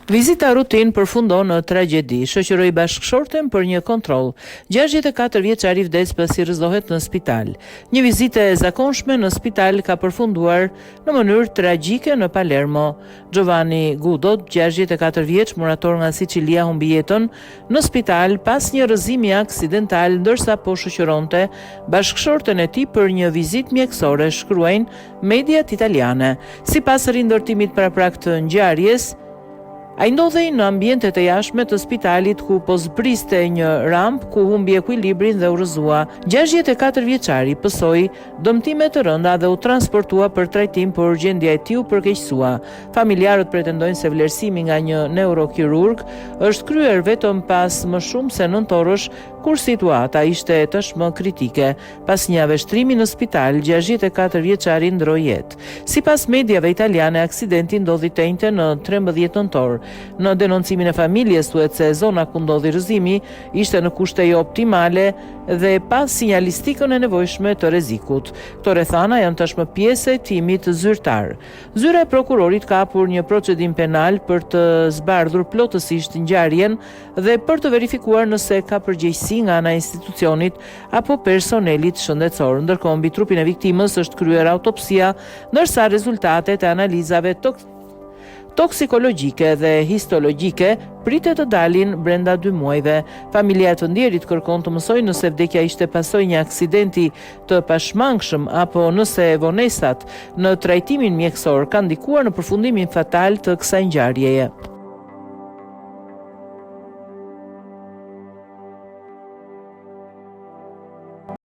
Vizita rutin përfundon në tragjedi, shoqëroi bashkëshorten për një kontroll. 64 vjeçari vdes pasi rrëzohet në spital. Një vizitë e zakonshme në spital ka përfunduar në mënyrë tragjike në Palermo. Giovanni Gudo, 64 vjeç, murator nga Sicilia, humbi jetën në spital pas një rrëzimi aksidental ndërsa po shoqëronte bashkëshorten e tij për një vizitë mjekësore, shkruajnë mediat italiane. Sipas rindërtimit paraprak të ngjarjes, ai ndodhej në ambientet e jashtme të spitalit ku po zbriste një ramp ku humbi ekuilibrin dhe u rrëzua. 64 vjeçari pësoi dëmtime të rënda dhe u transportua për trajtim, por gjendja e tij u përkeqësua. Familjarët pretendojnë se vlerësimi nga një neurokirurg është kryer vetëm pas më shumë se 9 orësh, kur situata ishte tashmë kritike. Pas një aveshtrimi në spital, 64 vjeçari ndroi jetë. Sipas mediave italiane, aksidenti ndodhi të në 13 nëntor. Në denoncimin e familjes thuhet se zona ku ndodhi rrëzimi ishte në kushte jo optimale dhe pas sinjalistikën e nevojshme të rrezikut. Këto rrethana janë tashmë pjesë e timit zyrtar. Zyra e prokurorit ka hapur një procedim penal për të zbardhur plotësisht ngjarjen dhe për të verifikuar nëse ka përgjegjësi nga ana e institucionit apo personelit shëndetësor. Ndërkohë, mbi trupin e viktimës është kryer autopsia, ndërsa rezultatet e analizave toksikologjike dhe histologjike pritet të dalin brenda 2 muajve. Familjarët të ndjerit kërkon të mësojnë nëse vdekja ishte pasojë një aksidenti të pashmangshëm apo nëse vonesat në trajtimin mjekësor kanë ndikuar në përfundimin fatal të kësaj ngjarjeje.